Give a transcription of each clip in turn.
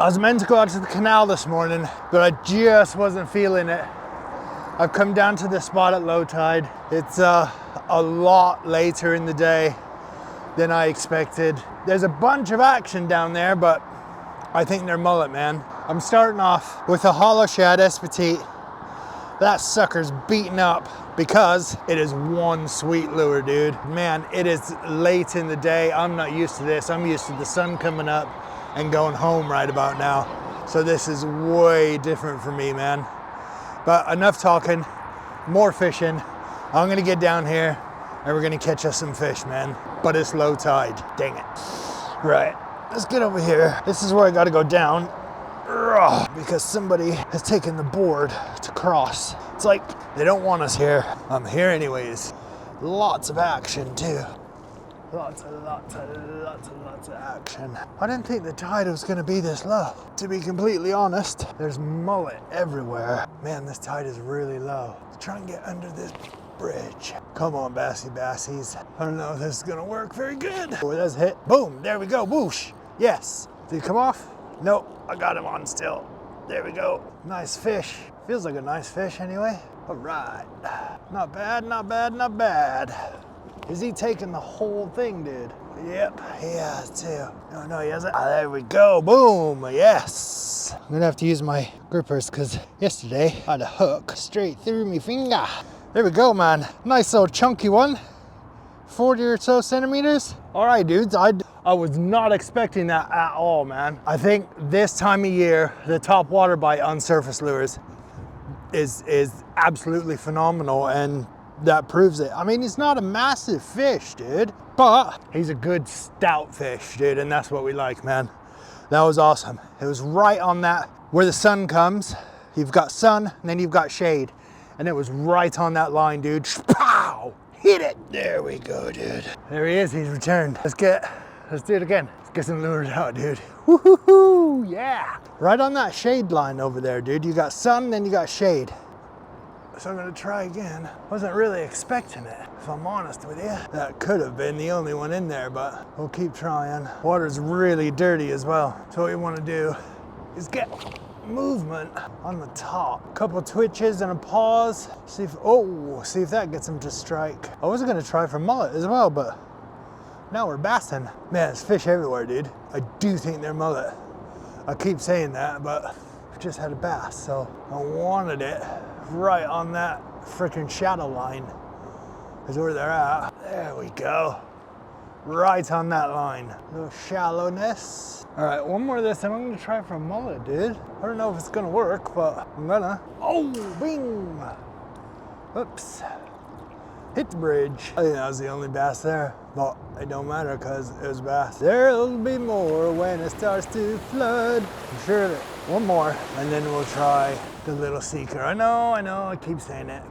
I was meant to go out to the canal this morning, but I just wasn't feeling it. I've come down to the spot at low tide. It's a lot later in the day than I expected. There's a bunch of action down there, but I think they're mullet, man. I'm starting off with a hollow shad Espetite. That sucker's beaten up because it is one sweet lure, dude. Man, it is late in the day. I'm not used to this. I'm used to the sun coming up and going home right about now. So this is way different for me, man. But enough talking, more fishing. I'm gonna get down here and we're gonna catch us some fish, man. But it's low tide, dang it. Right, let's get over here. This is where I gotta go down because somebody has taken the board to cross. It's like they don't want us here. I'm here anyways. Lots of action too. Lots of action. I didn't think the tide was gonna be this low. To be completely honest, there's mullet everywhere. Man, this tide is really low. Let's try and get under this bridge. Come on, bassies. I don't know if this is gonna work very good. Oh, that's hit. Boom, there we go, whoosh. Yes. Did he come off? Nope, I got him on still. There we go. Nice fish. Feels like a nice fish anyway. All right. Not bad, not bad, not bad. Is he taking the whole thing, dude? Yep, he has too. No, he hasn't. Ah, there we go, boom, yes. I'm gonna have to use my grippers because yesterday I had a hook straight through my finger. There we go, man. Nice little chunky one. 40 or so centimeters. All right, dudes, I was not expecting that at all, man. I think this time of year, the top water bite on surface lures is absolutely phenomenal, and that proves it. I mean, he's not a massive fish, dude, but he's a good stout fish, dude, and that's what we like, man. That was awesome. It was right on that, where the sun comes. You've got sun, and then you've got shade, and it was right on that line, dude. Pow! Hit it! There we go, dude. There he is, he's returned. Let's do it again. Let's get some lures out, dude. Woohoo! Yeah! Right on that shade line over there, dude. You got sun, then you got shade. So I'm gonna try again. Wasn't really expecting it, if I'm honest with you. That could have been the only one in there, but we'll keep trying. Water's really dirty as well. So what you wanna do is get movement on the top. Couple twitches and a pause. See if that gets him to strike. I was gonna try for mullet as well, but now we're bassing. Man, there's fish everywhere, dude. I do think they're mullet. I keep saying that, but we just had a bass, so I wanted it right on that freaking shadow line is where they're at. There we go. Right on that line. A little shallowness. All right, one more of this and I'm gonna try for a mullet, dude. I don't know if it's gonna work, but I'm gonna. Oh, bing! Oops. Hit the bridge. I think that was the only bass there, but it don't matter because it was bass. There'll be more when it starts to flood. Surely. One more, and then we'll try the little seeker. I know, I keep saying it,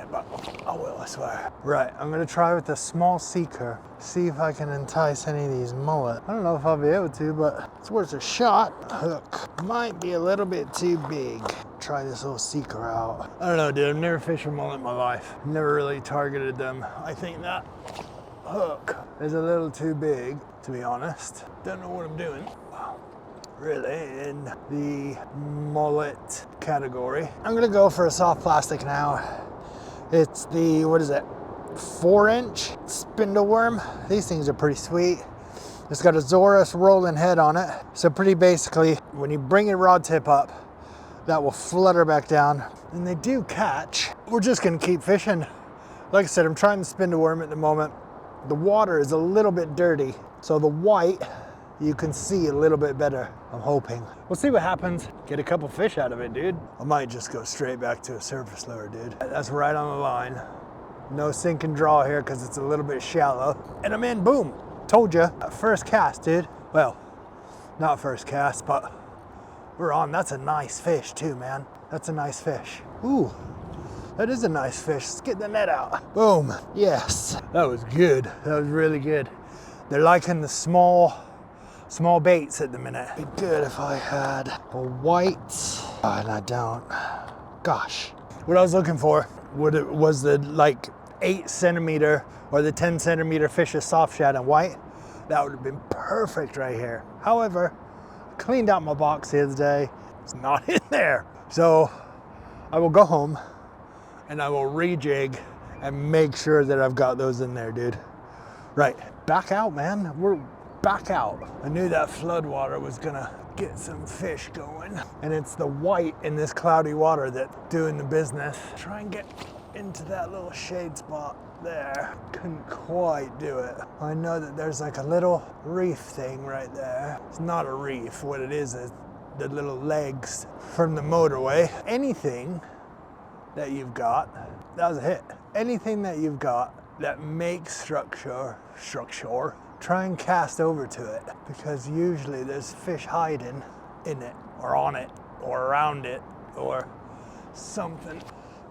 but I will, I swear. Right, I'm gonna try with the small seeker, see if I can entice any of these mullet. I don't know if I'll be able to, but it's worth a shot. Hook might be a little bit too big. Try this little seeker out. I don't know, dude, I've never fished for mullet in my life. Never really targeted them. I think that hook is a little too big, to be honest. Don't know what I'm doing. Really in the mullet category. I'm gonna go for a soft plastic now. It's the, 4-inch spindle worm. These things are pretty sweet. It's got a Zorus rolling head on it. So pretty basically, when you bring your rod tip up, that will flutter back down. And they do catch. We're just gonna keep fishing. Like I said, I'm trying the spindle worm at the moment. The water is a little bit dirty, so the white you can see a little bit better, I'm hoping. We'll see what happens. Get a couple fish out of it, dude. I might just go straight back to a surface lure, dude. That's right on the line. No sink and draw here because it's a little bit shallow. And I'm in, boom. Told you, first cast, dude. Well, not first cast, but we're on. That's a nice fish too, man. That's a nice fish. Ooh, that is a nice fish. Let's get the net out. Boom, yes. That was good, that was really good. They're liking the small baits at the minute. It'd be good if I had a white, and I don't. Gosh. What I was looking for was the like 8 centimeter or the 10 centimeter fish of soft shad and white. That would have been perfect right here. However, I cleaned out my box the other day. It's not in there. So I will go home and I will rejig and make sure that I've got those in there, dude. Right, back out, man. We're back out. I knew that flood water was gonna get some fish going. And it's the white in this cloudy water that's doing the business. Try and get into that little shade spot there. Couldn't quite do it. I know that there's like a little reef thing right there. It's not a reef. What it is the little legs from the motorway. Anything that you've got, that was a hit. Anything that you've got that makes structure, try and cast over to it, because usually there's fish hiding in it or on it or around it or something.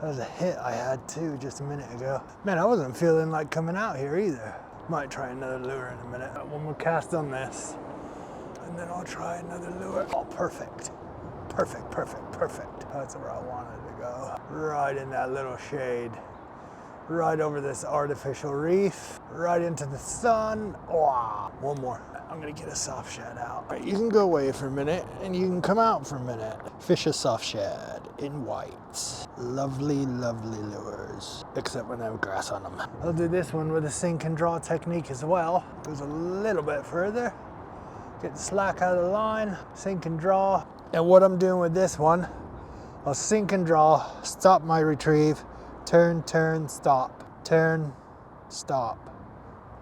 That was a hit I had too just a minute ago. Man, I wasn't feeling like coming out here either. Might try another lure in a minute. One more cast on this and then I'll try another lure. Oh, perfect. Perfect, perfect, perfect. That's where I wanted to go. Right in that little shade. Right over this artificial reef, right into the sun. Wow. One more. I'm gonna get a soft shad out. All right, you can go away for a minute and you can come out for a minute. Fish a soft shad in white. Lovely, lovely lures, except when they have grass on them. I'll do this one with a sink and draw technique as well. Goes a little bit further. Get the slack out of the line, sink and draw. And what I'm doing with this one, I'll sink and draw, stop my retrieve, turn, turn, stop, turn, stop,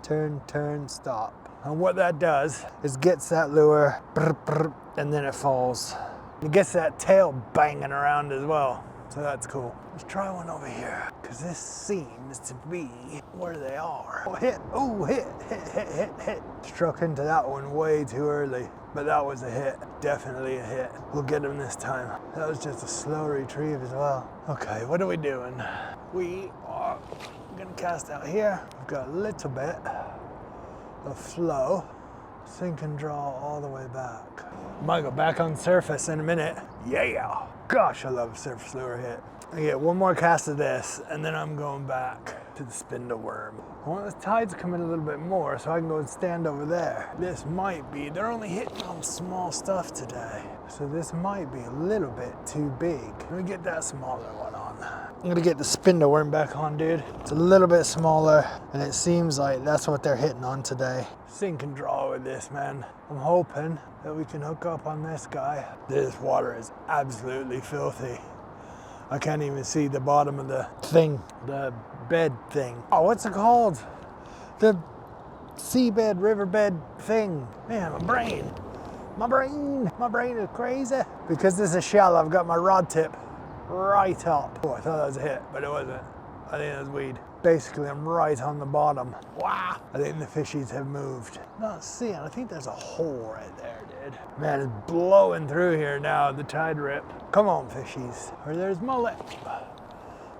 turn, turn, stop. And what that does is gets that lure, and then it falls. It gets that tail banging around as well. So that's cool. Let's try one over here, because this seems to be where they are. Oh, hit, oh, hit, hit, hit, hit, hit. Struck into that one way too early, but that was a hit, definitely a hit. We'll get him this time. That was just a slow retrieve as well. Okay, what are we doing? We are gonna cast out here. We've got a little bit of flow. Sink and draw all the way back. Might go back on surface in a minute. Yeah. Gosh, I love a surface lure hit. I get one more cast of this, and then I'm going back to the spindle worm. I want the tide to come in a little bit more so I can go and stand over there. This might be, they're only hitting on small stuff today. So this might be a little bit too big. Let me get that smaller one on. I'm gonna get the spindle worm back on, dude. It's a little bit smaller, and it seems like that's what they're hitting on today. Sink and draw with this, man. I'm hoping that we can hook up on this guy. This water is absolutely filthy. I can't even see the bottom of the thing, the bed thing. Oh, what's it called? The seabed, riverbed thing. Man, my brain is crazy. Because this is shallow, I've got my rod tip right up. Oh, I thought that was a hit, but it wasn't. I think that was weed. Basically, I'm right on the bottom. Wow. I think the fishies have moved. Not seeing, I think there's a hole right there, dude. Man, it's blowing through here now, the tide rip. Come on, fishies. Or there's mullet.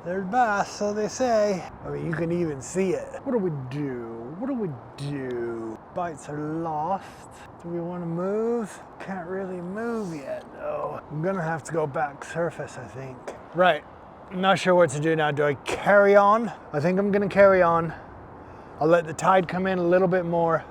There's bass, so they say. I mean, you can even see it. What do we do? What do we do? Bites are lost. Do we want to move? Can't really move yet, though. I'm gonna have to go back surface, I think. Right. I'm not sure what to do now. Do I carry on? I think I'm gonna carry on. I'll let the tide come in a little bit more,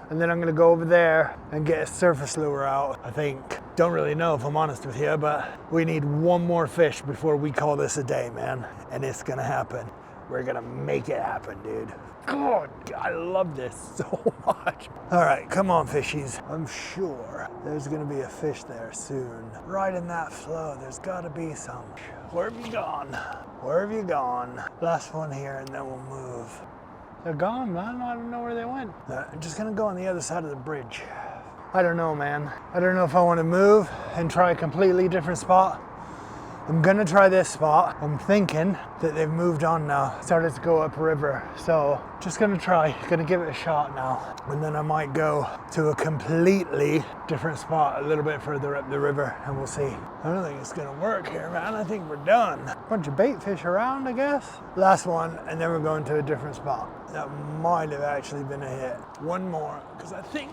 and then I'm gonna go over there and get a surface lure out, I think. Don't really know if I'm honest with you, but we need one more fish before we call this a day, man. And it's gonna happen. We're gonna make it happen, dude. God, I love this so much. All right, come on, fishies. I'm sure there's gonna be a fish there soon. Right in that flow, there's gotta be some. Where have you gone? Where have you gone? Last one here and then we'll move. They're gone, man. I don't know where they went. I'm just gonna go on the other side of the bridge. I don't know, man. I don't know if I want to move and try a completely different spot. I'm gonna try this spot. I'm thinking that they've moved on now, started to go upriver. So just gonna give it a shot now. And then I might go to a completely different spot a little bit further up the river and we'll see. I don't think it's gonna work here, man. I think we're done. Bunch of bait fish around, I guess. Last one, and then we're going to a different spot. That might have actually been a hit. One more, because I think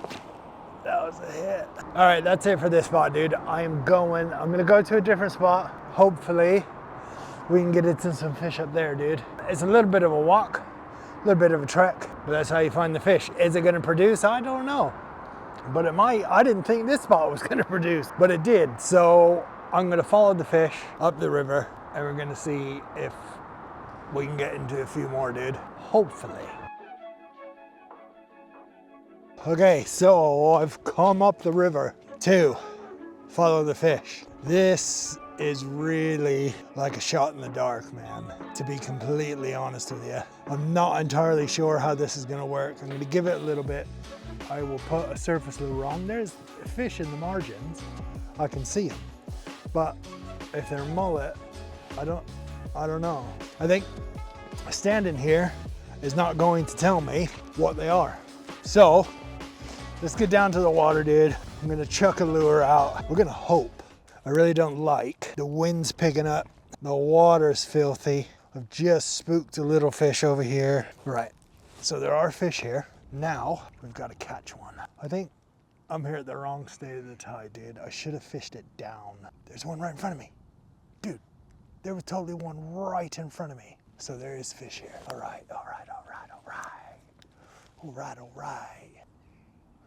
that was a hit. All right, that's it for this spot, dude. I'm gonna go to a different spot. Hopefully we can get into some fish up there, dude. It's a little bit of a walk, a little bit of a trek, but that's how you find the fish. Is it gonna produce? I don't know. but it might. I didn't think this spot was gonna produce, but it did. So I'm gonna follow the fish up the river and we're gonna see if we can get into a few more, dude. Hopefully. Okay, so I've come up the river to follow the fish. This is really like a shot in the dark, man, to be completely honest with you. I'm not entirely sure how this is gonna work. I'm gonna give it a little bit. I will put a surface lure on. There's fish in the margins. I can see them. But if they're mullet, I don't know. I think standing here is not going to tell me what they are. So let's get down to the water, dude. I'm gonna chuck a lure out. We're gonna hope. I really don't like the wind's picking up. The water's filthy. I've just spooked a little fish over here. Right, so there are fish here. Now we've got to catch one. I think I'm here at the wrong state of the tide, dude. I should have fished it down. There's one right in front of me. Dude, there was totally one right in front of me. So there is fish here. All right, all right, all right, all right. All right, all right.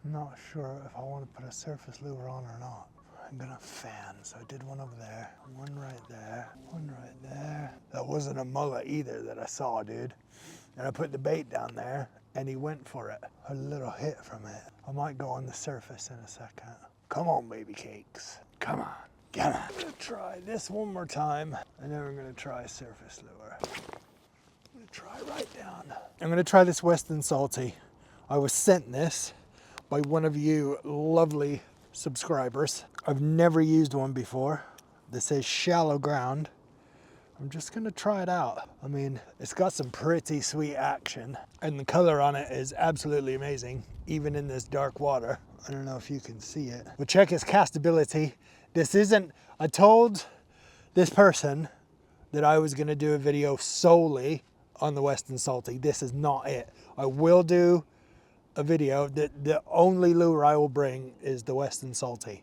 I'm not sure if I want to put a surface lure on or not. I'm gonna fan, so I did one over there, one right there, one right there. That wasn't a mullet either that I saw, dude. And I put the bait down there and he went for it. A little hit from it. I might go on the surface in a second. Come on, baby cakes. Come on, come on. I'm gonna try this one more time and then we're gonna try surface lure. I'm gonna try right down. I'm gonna try this Western Salty. I was sent this by one of you lovely subscribers. I've never used one before. This says shallow ground. I'm just gonna try it out. I mean, it's got some pretty sweet action and the color on it is absolutely amazing, even in this dark water. I don't know if you can see it. But check its castability. This isn't, I told this person that I was gonna do a video solely on the Western Salty. This is not it. I will do a video that the only lure I will bring is the Western Salty.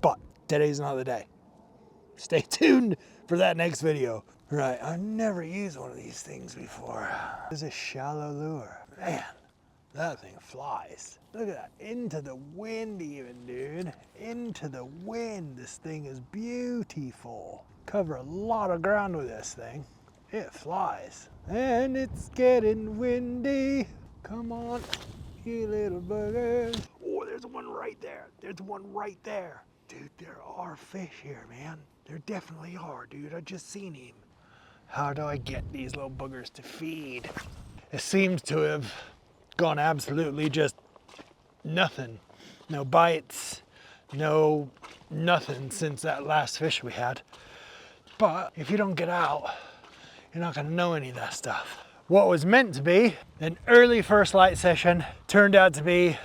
But today's not the day. Stay tuned for that next video. Right, I've never used one of these things before. This is a shallow lure. Man, that thing flies. Look at that, into the wind even, dude. Into the wind, this thing is beautiful. Cover a lot of ground with this thing. It flies. And it's getting windy. Come on, you little buggers. Oh, there's one right there. There's one right there. Dude, there are fish here, man. There definitely are, dude. I just seen him. How do I get these little buggers to feed? It seems to have gone absolutely just nothing. No bites, no nothing since that last fish we had. But if you don't get out, you're not gonna know any of that stuff. What was meant to be an early first light session turned out to be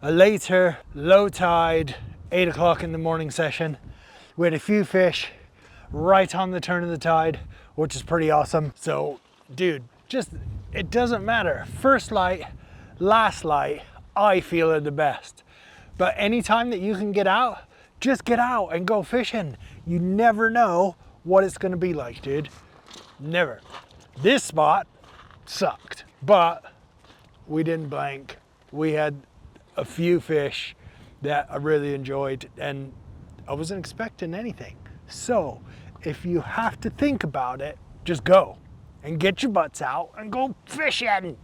a later, low tide, 8 o'clock in the morning session. We had a few fish right on the turn of the tide, which is pretty awesome. So, dude, just, it doesn't matter. First light, last light, I feel are the best. But anytime that you can get out, just get out and go fishing. You never know what it's gonna be like, dude. Never. This spot sucked, but we didn't blank. We had a few fish that I really enjoyed and I wasn't expecting anything. So if you have to think about it, just go and get your butts out and go fishing.